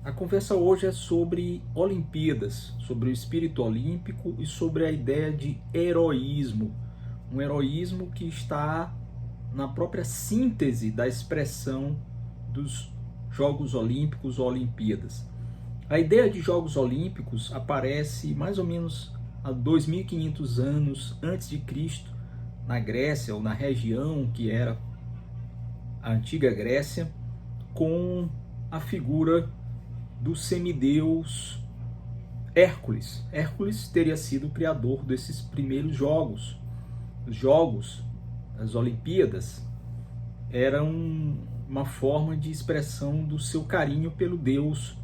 A conversa hoje é sobre Olimpíadas, sobre o espírito olímpico e sobre a ideia de heroísmo. Um heroísmo que está na própria síntese da expressão dos Jogos Olímpicos ou Olimpíadas. A ideia de Jogos Olímpicos aparece mais ou menos há 2500 anos antes de Cristo, na Grécia ou na região que era a antiga Grécia, com a figura do semideus Hércules. Hércules teria sido o criador desses primeiros jogos. Os jogos, as Olimpíadas, eram uma forma de expressão do seu carinho pelo deus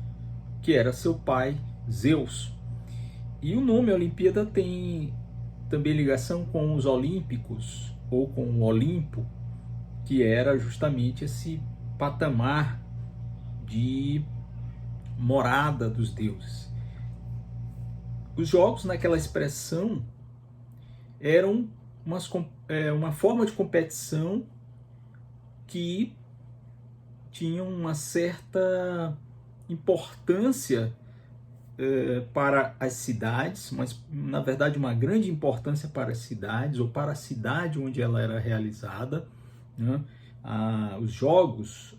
que era seu pai, Zeus. E o nome Olimpíada tem também ligação com os Olímpicos, ou com o Olimpo, que era justamente esse patamar de morada dos deuses. Os jogos, naquela expressão, eram uma forma de competição que tinha uma certa importância para as cidades, mas na verdade uma grande importância para as cidades, ou para a cidade onde ela era realizada, né? Os Jogos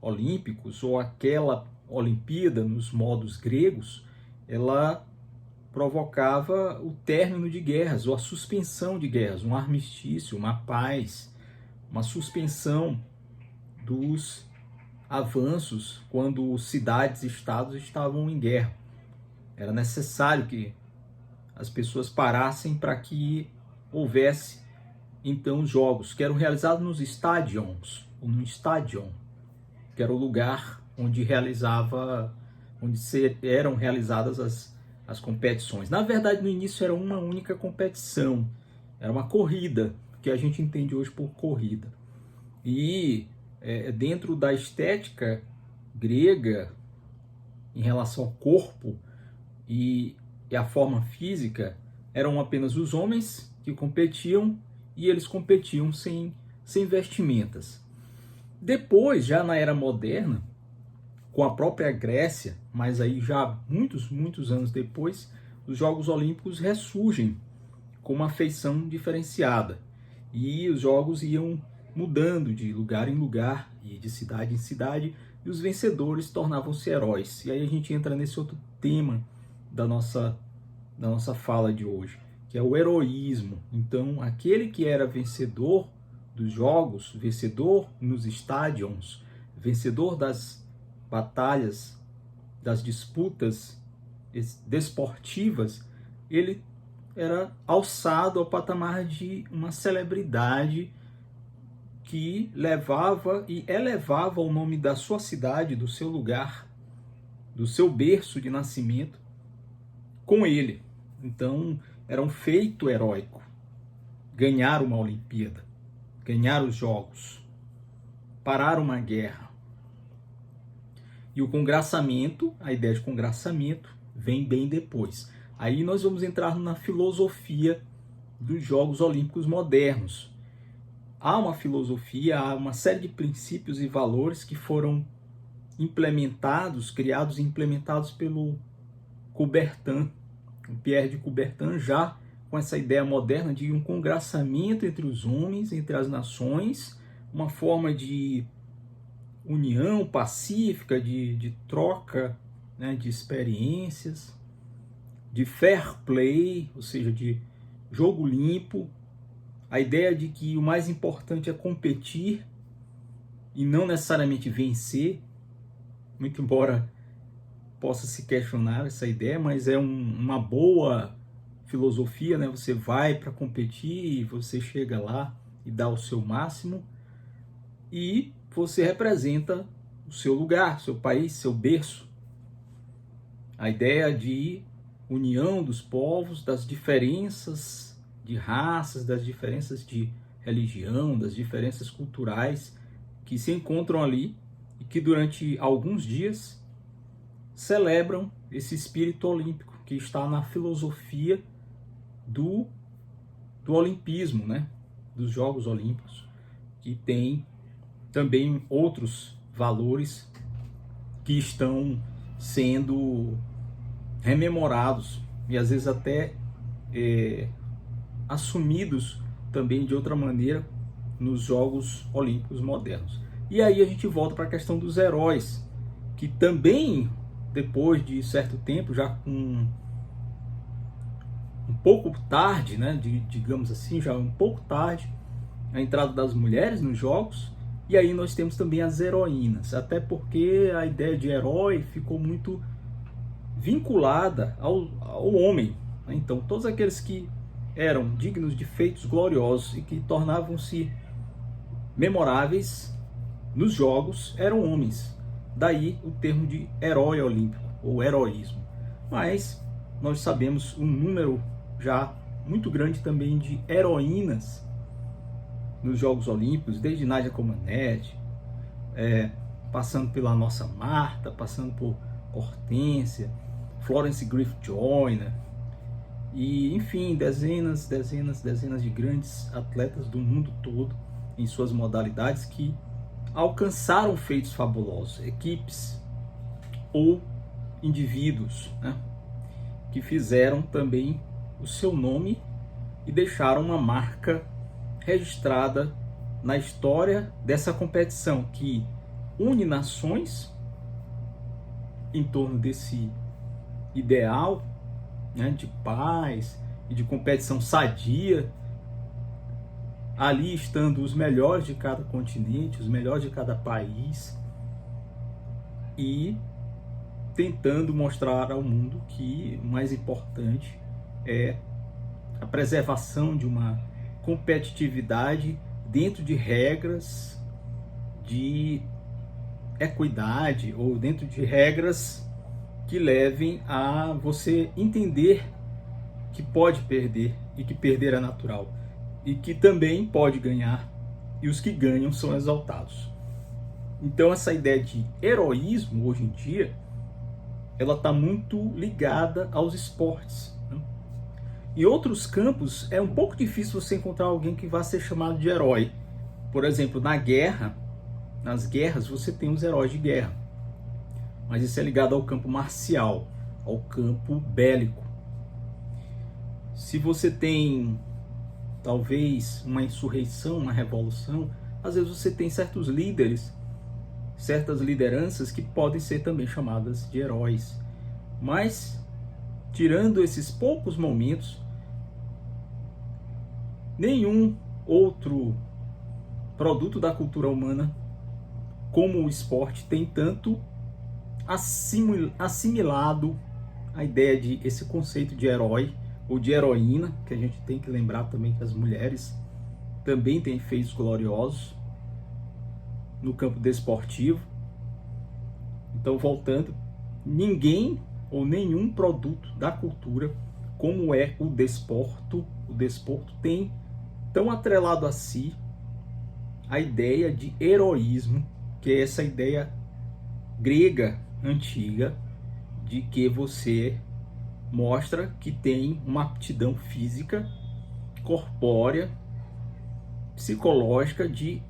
Olímpicos, ou aquela Olimpíada nos modos gregos, ela provocava o término de guerras, ou a suspensão de guerras, um armistício, uma paz, uma suspensão dos avanços quando cidades e estados estavam em guerra. Era necessário que as pessoas parassem para que houvesse então os jogos, que eram realizados nos stadions, ou no stadion, que era o lugar onde eram realizadas as competições. Na verdade, no início era uma única competição, era uma corrida, que a gente entende hoje por corrida. E dentro da estética grega, em relação ao corpo e a forma física, eram apenas os homens que competiam, e eles competiam sem vestimentas. Depois, já na era moderna, com a própria Grécia, mas aí já muitos anos depois, os Jogos Olímpicos ressurgem com uma feição diferenciada. E os jogos iam mudando de lugar em lugar e de cidade em cidade, e os vencedores tornavam-se heróis. E aí a gente entra nesse outro tema da nossa fala de hoje, que é o heroísmo. Então, aquele que era vencedor dos jogos, vencedor nos estádios, vencedor das batalhas, das disputas desportivas, ele era alçado ao patamar de uma celebridade que levava e elevava o nome da sua cidade, do seu lugar, do seu berço de nascimento, com ele. Então, era um feito heróico ganhar uma Olimpíada, ganhar os Jogos, parar uma guerra. E o congraçamento, a ideia de congraçamento, vem bem depois. Aí nós vamos entrar na filosofia dos Jogos Olímpicos modernos. Há uma filosofia, há uma série de princípios e valores que foram implementados, criados e implementados pelo Coubertin, o Pierre de Coubertin, já com essa ideia moderna de um congraçamento entre os homens, entre as nações, uma forma de união pacífica, de troca, né, de experiências, de fair play, ou seja, de jogo limpo, a ideia de que o mais importante é competir e não necessariamente vencer, muito embora possa se questionar essa ideia, mas é uma boa filosofia, né? Você vai para competir e você chega lá e dá o seu máximo, e você representa o seu lugar, seu país, seu berço. A ideia de união dos povos, das diferenças de raças, das diferenças de religião, das diferenças culturais que se encontram ali e que durante alguns dias celebram esse espírito olímpico que está na filosofia do olimpismo, né? Dos Jogos Olímpicos, que tem também outros valores que estão sendo rememorados e às vezes até assumidos também de outra maneira nos Jogos Olímpicos modernos. E aí a gente volta para a questão dos heróis, que também, depois de certo tempo, já com um pouco tarde, né, digamos assim, já um pouco tarde, a entrada das mulheres nos jogos, e aí nós temos também as heroínas, até porque a ideia de herói ficou muito vinculada ao homem, né? Então todos aqueles que eram dignos de feitos gloriosos e que tornavam-se memoráveis nos jogos eram homens. Daí o termo de herói olímpico ou heroísmo. Mas nós sabemos um número já muito grande também de heroínas nos Jogos Olímpicos, desde Nadia Comaneci, passando pela nossa Marta, passando por Hortência, Florence Griffith Joyner, e enfim, dezenas de grandes atletas do mundo todo em suas modalidades que alcançaram feitos fabulosos, equipes ou indivíduos, né, que fizeram também o seu nome e deixaram uma marca registrada na história dessa competição que une nações em torno desse ideal, né, de paz e de competição sadia, ali estando os melhores de cada continente, os melhores de cada país, e tentando mostrar ao mundo que o mais importante é a preservação de uma competitividade dentro de regras de equidade, ou dentro de regras que levem a você entender que pode perder e que perder é natural, e que também pode ganhar, e os que ganham são exaltados. Então essa ideia de heroísmo hoje em dia, ela está muito ligada aos esportes, né? Em outros campos é um pouco difícil você encontrar alguém que vá ser chamado de herói. Por exemplo, nas guerras você tem os heróis de guerra, mas isso é ligado ao campo marcial, ao campo bélico. Se você tem talvez uma insurreição, uma revolução, às vezes você tem certos líderes, certas lideranças que podem ser também chamadas de heróis. Mas, tirando esses poucos momentos, nenhum outro produto da cultura humana, como o esporte, tem tanto assimilado a ideia de esse conceito de herói ou de heroína, que a gente tem que lembrar também que as mulheres também têm feitos gloriosos no campo desportivo. Então, voltando, ninguém ou nenhum produto da cultura, como é o desporto tem tão atrelado a si a ideia de heroísmo, que é essa ideia grega antiga de que você mostra que tem uma aptidão física, corpórea, psicológica de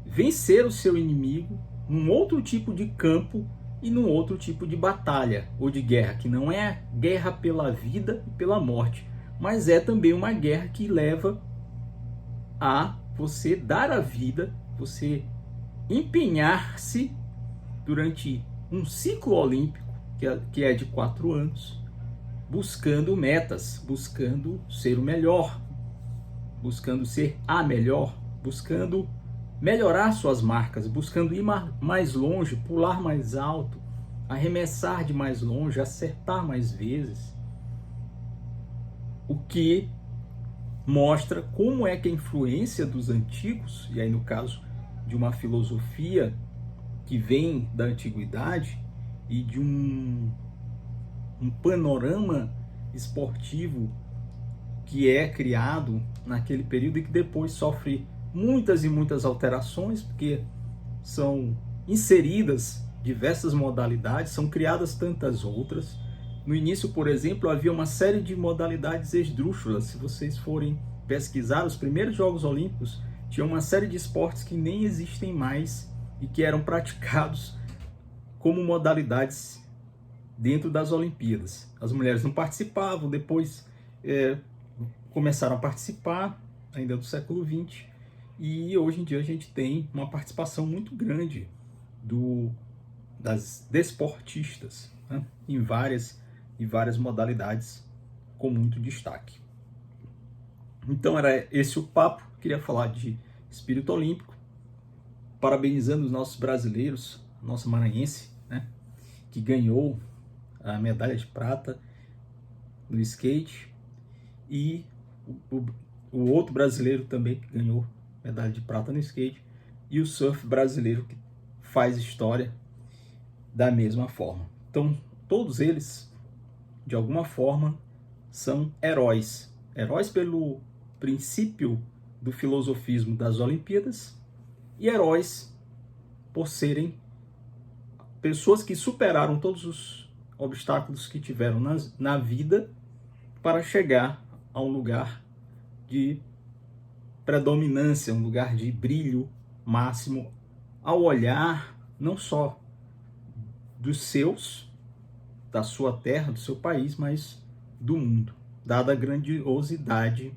vencer o seu inimigo num outro tipo de campo e num outro tipo de batalha ou de guerra, que não é guerra pela vida e pela morte, mas é também uma guerra que leva a você dar a vida, você empenhar-se durante um ciclo olímpico, que é de 4 anos, buscando metas, buscando ser o melhor, buscando ser a melhor, buscando melhorar suas marcas, buscando ir mais longe, pular mais alto, arremessar de mais longe, acertar mais vezes. O que mostra como é que a influência dos antigos, e aí no caso de uma filosofia que vem da antiguidade e de um panorama esportivo que é criado naquele período e que depois sofre muitas e muitas alterações, porque são inseridas diversas modalidades, são criadas tantas outras. No início, por exemplo, havia uma série de modalidades esdrúxulas. Se vocês forem pesquisar, os primeiros Jogos Olímpicos tinham uma série de esportes que nem existem mais e que eram praticados como modalidades dentro das Olimpíadas. As mulheres não participavam, depois começaram a participar, ainda do século XX, e hoje em dia a gente tem uma participação muito grande das desportistas, né, em várias modalidades, com muito destaque. Então era esse o papo. Queria falar de espírito olímpico, parabenizando os nossos brasileiros, nossa maranhense, né, que ganhou a medalha de prata no skate, e o outro brasileiro também que ganhou medalha de prata no skate, e o surf brasileiro que faz história da mesma forma. Então, todos eles, de alguma forma, são heróis. Heróis pelo princípio do filosofismo das Olimpíadas e heróis por serem pessoas que superaram todos os obstáculos que tiveram na vida para chegar a um lugar de predominância, um lugar de brilho máximo ao olhar não só dos seus, da sua terra, do seu país, mas do mundo, dada a grandiosidade